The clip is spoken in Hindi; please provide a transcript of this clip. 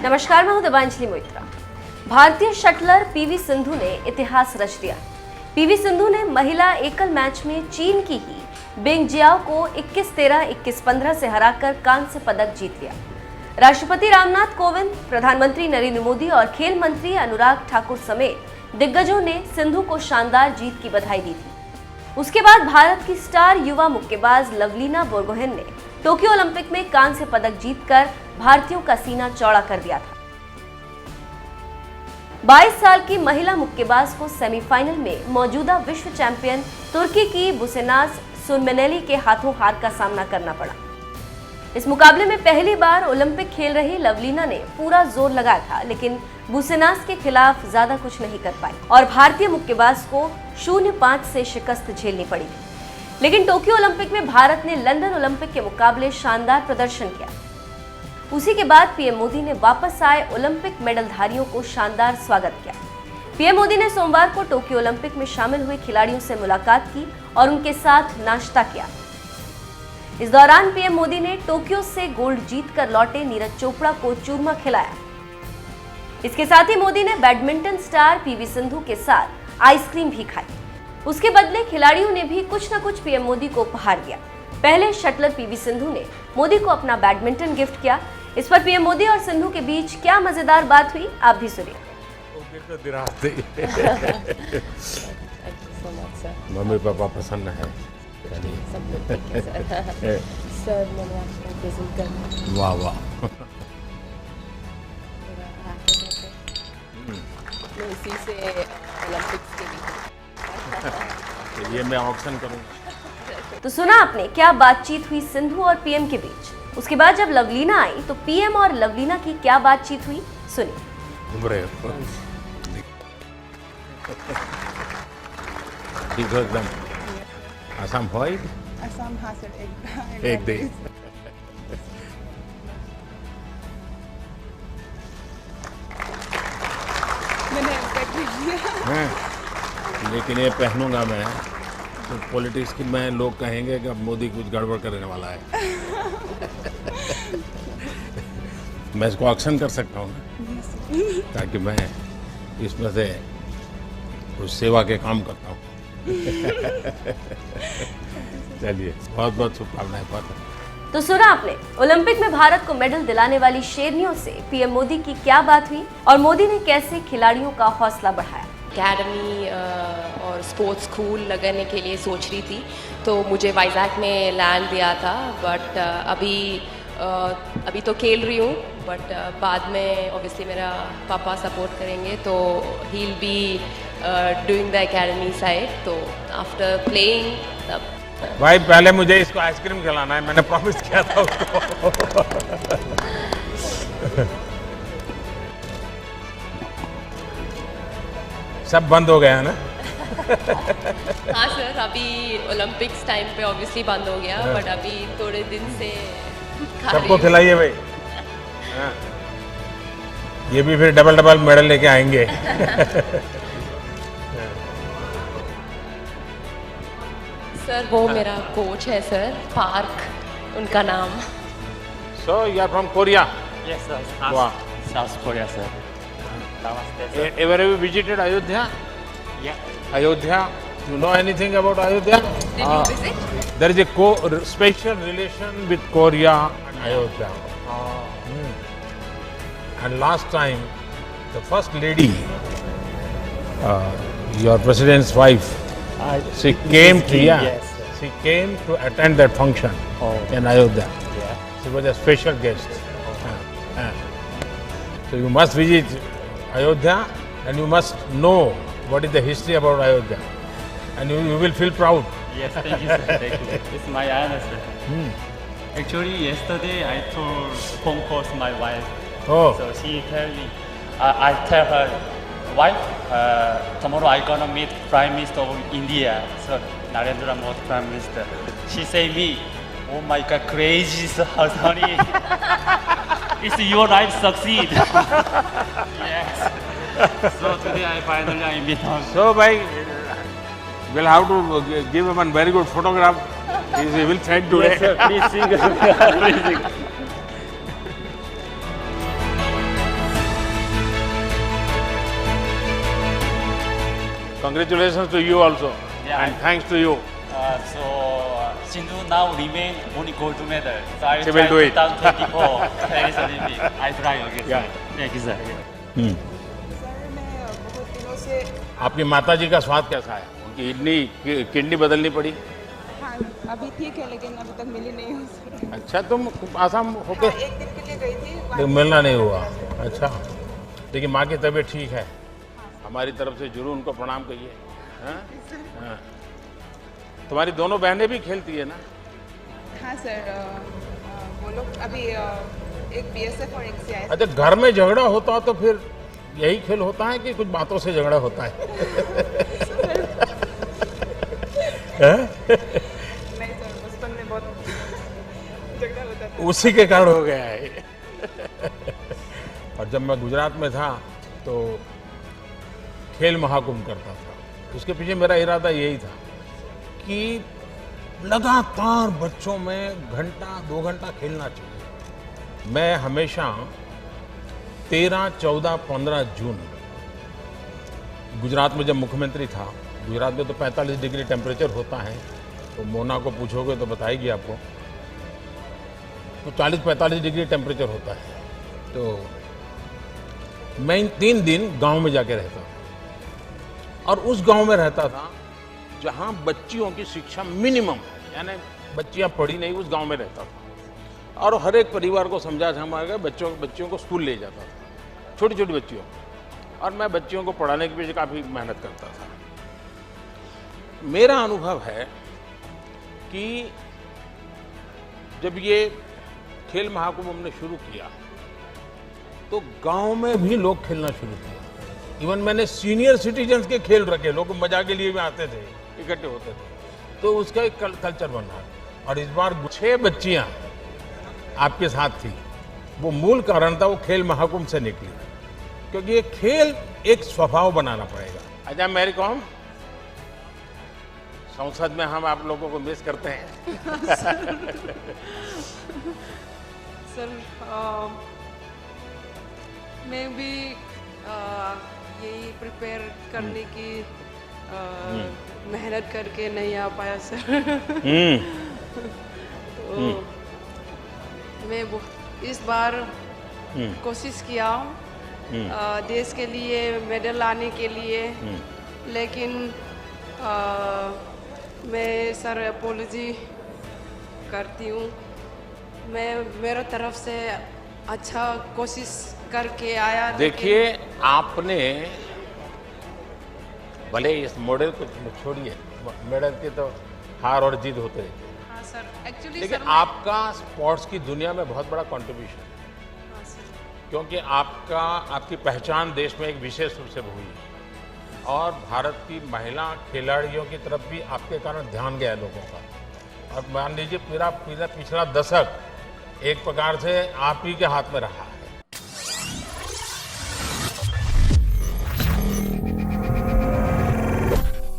नमस्कार, मैं हूं दिवांजलि मोइत्रा। भारतीय शटलर पीवी सिंधु ने इतिहास रच दिया। पीवी सिंधु ने महिला एकल मैच में चीन की ही बिंग जियाओ को 21-13, 21-15 से हराकर कांस्य पदक जीत लिया। राष्ट्रपति रामनाथ कोविंद, प्रधानमंत्री नरेंद्र मोदी और खेल मंत्री अनुराग ठाकुर समेत दिग्गजों ने सिंधु को शानदार जीत की बधाई दी थी। उसके बाद भारत की स्टार युवा मुक्केबाज लवलीना बोरगोहेन ने टोक्यो ओलंपिक में कांस्य पदक जीतकर भारतीयों का सीना चौड़ा कर दिया था। 22 साल की महिला मुक्केबाज को सेमीफाइनल में मौजूदा विश्व चैंपियन तुर्की की बुसेनाज सुनमेनेली के हाथों हार का सामना करना पड़ा। इस मुकाबले में पहली बार ओलंपिक खेल रही लवलीना ने पूरा जोर लगाया था, लेकिन बुसेनाज के खिलाफ ज्यादा कुछ नहीं कर पाई और भारतीय मुक्केबाज को 0-5 से शिकस्त झेलनी पड़ी। लेकिन टोक्यो ओलंपिक में भारत ने लंदन ओलंपिक के मुकाबले शानदार प्रदर्शन किया। उसी के बाद पीएम मोदी ने वापस आए ओलंपिक मेडलधारियों को शानदार स्वागत किया। पीएम मोदी ने सोमवार को टोक्यो ओलंपिक में शामिल हुए खिलाड़ियों से मुलाकात की और उनके साथ नाश्ता किया। इस दौरान पीएम मोदी ने टोक्यो से गोल्ड जीतकर लौटे नीरज चोपड़ा को चूरमा खिलाया। इसके साथ ही मोदी ने बैडमिंटन स्टार पीवी सिंधु के साथ आइसक्रीम भी खाई। उसके बदले खिलाड़ियों ने भी कुछ न कुछ पीएम मोदी को उपहार दिया। पहले शटलर पीवी सिंधु ने मोदी को अपना बैडमिंटन गिफ्ट किया। इस पर पीएम मोदी और सिंधु के बीच क्या मजेदार बात हुई, आप भी सुनिए। मम्मी पापा प्रसन्न है। सर मैंने आपको प्रेजेंट करना। वाह वाह। मैं इसी से ओलंपिक्स के लिए ये मैं ऑक्शन करूँगा। तो सुना आपने क्या बातचीत हुई सिंधु और पीएम के बीच। उसके बाद जब लवलीना आई तो पीएम और लवलीना की क्या बातचीत हुई, सुनिए। घूम रहे हो ठीक हो एकदम। आसाम होई असम हाँ सर एक दे। मैंने एक्सपेक्ट नहीं किया। लेकिन ये पहनूंगा मैं तो पॉलिटिक्स की में लोग कहेंगे कि अब मोदी कुछ गड़बड़ करने वाला है। मैं इसको ऑक्शन कर सकता हूँ ना, ताकि मैं इसमें से कुछ सेवा के काम करता हूँ। चलिए, बहुत बहुत शुभकामनाएं। तो सुना आपने ओलंपिक में भारत को मेडल दिलाने वाली शेरनियों से पीएम मोदी की क्या बात हुई और मोदी ने कैसे खिलाड़ियों का हौसला बढ़ाया। एकेडमी और स्पोर्ट्स स्कूल लगाने के लिए सोच रही थी, तो मुझे वाइजैक में लैंड दिया था। बट अभी तो खेल रही हूँ, बट बाद में ऑब्वियसली मेरा पापा सपोर्ट करेंगे, तो he will be doing the academy side. तो आफ्टर प्लेइंग तब भाई पहले मुझे इसको आइसक्रीम खिलाना है, मैंने प्रॉमिस किया था उसको। सब बंद हो गया है ना? हाँ सर, अभी ओलंपिक्स टाइम पे ऑब्वियसली बंद हो गया, बट अभी थोड़े दिन से खा रही सबको हूँ। खिलाइए भाई। हाँ। ये भी फिर डबल डबल मेडल लेके आएंगे। सर वो मेरा कोच है सर, पार्क उनका नाम। So you are from Korea? Yes, sir. Wow. South Korea, sir. Namaste, sir. Ever have you visited Ayodhya? Yeah. Ayodhya? You know anything about Ayodhya? Did you visit? There is a special relation with Korea and Ayodhya. And last time, the first lady, your president's wife, she came to Yes, sir. she came to attend that function in Ayodhya. Yeah. She was a special guest. So you must visit Ayodhya and you must know what is the history about Ayodhya. And you will feel proud. Yes, thank you, sir. Thank you. It's my honor, sir. Actually, yesterday I told phone calls my wife. Oh, So she tell me, I tell her, wife, tomorrow I gonna meet Prime Minister of India. So Narendra Modi Prime Minister. She say me, oh my God, crazy, honey. It's your life succeed. Yes. So today I finally meet her. so by we'll have to give him a very good photograph. He will send today. Yes, sir. Please sing. Please sing. Congratulations to you also. Yeah, And thanks to you. So Sindhu now remain only gold medal. So I She will will try do it. 2024 Paris Olympic. I try again. Yeah. Thank you, sir. Sir मैं बहुत दिनों से आपकी माता जी का स्वाद कैसा है? उनकी किडनी बदलनी पड़ी? हाँ अभी ठीक है लेकिन अभी तक मिली नहीं हूँ सर। अच्छा, तुम आसाम होके हाँ, एक दिन के लिए गई थी लेकिन मिलना नहीं हुआ। अच्छा, लेकिन माँ की तबीयत ठीक है? हमारी तरफ से जरूर उनको प्रणाम कहिए। हाँ? हाँ। तुम्हारी दोनों बहनें भी खेलती है ना? हाँ सर वो लोग अभी एक BSF और एक CIS। अच्छा, घर में झगड़ा होता तो फिर यही खेल होता है कि कुछ बातों से झगड़ा होता है? हैं? नहीं सर बचपन में बहुत झगड़ा होता था। उसी के कारण हो गया है। और जब मैं गुजरात में था तो खेल महाकुंभ करता था। उसके पीछे मेरा इरादा यही था कि लगातार बच्चों में घंटा 2 घंटा खेलना चाहिए। मैं हमेशा 13, 14, 15 जून गुजरात में जब मुख्यमंत्री था, गुजरात में तो 45 डिग्री टेम्परेचर होता है, तो मोना को पूछोगे तो बताएगी आपको, तो 40-45 डिग्री टेम्परेचर होता है। तो मैं इन 3 दिन गांव में जाके रहता था और उस गांव में रहता था जहां बच्चियों की शिक्षा मिनिमम, यानी बच्चियां पढ़ी नहीं, उस गांव में रहता था। और हर एक परिवार को समझा के बच्चियों को स्कूल ले जाता था, छोटी छोटी बच्चियों को। और मैं बच्चियों को पढ़ाने के पीछे काफ़ी मेहनत करता था। मेरा अनुभव है कि जब ये खेल महाकुंभ हमने शुरू किया तो गांव में भी लोग खेलना शुरू किया। इवन मैंने सीनियर सिटीजन्स के खेल रखे, लोग मजा के लिए भी आते थे, इकट्ठे होते थे, तो उसका एक कल्चर बना। और इस बार 6 बच्चियां आपके साथ थी। वो मूल कारण था, वो खेल महाकुंभ से निकली, क्योंकि ये खेल एक स्वभाव बनाना पड़ेगा। अच्छा मैरी कॉम, संसद में हम आप लोगों को मिस करते हैं। सर मैं भी यही प्रिपेयर करने की मेहनत करके नहीं आ पाया सर। तो मैं इस बार कोशिश किया देश के लिए मेडल लाने के लिए, लेकिन मैं सर अपोलॉजी करती हूँ। मैं मेरे तरफ से अच्छा कोशिश करके आया। देखिए आपने भले इस मॉडल को छोड़िए, मेडल के तो हार और जीत होते रहते हैं। हाँ सर एक्चुअली लेकिन आपका स्पोर्ट्स की दुनिया में बहुत बड़ा कंट्रीब्यूशन है। हाँ सर क्योंकि आपकी पहचान देश में एक विशेष रूप से हुई है और भारत की महिला खिलाड़ियों की तरफ भी आपके कारण ध्यान गया लोगों का। और मान लीजिए पूरा पिछला दशक एक प्रकार से आप ही के हाथ में रहा है।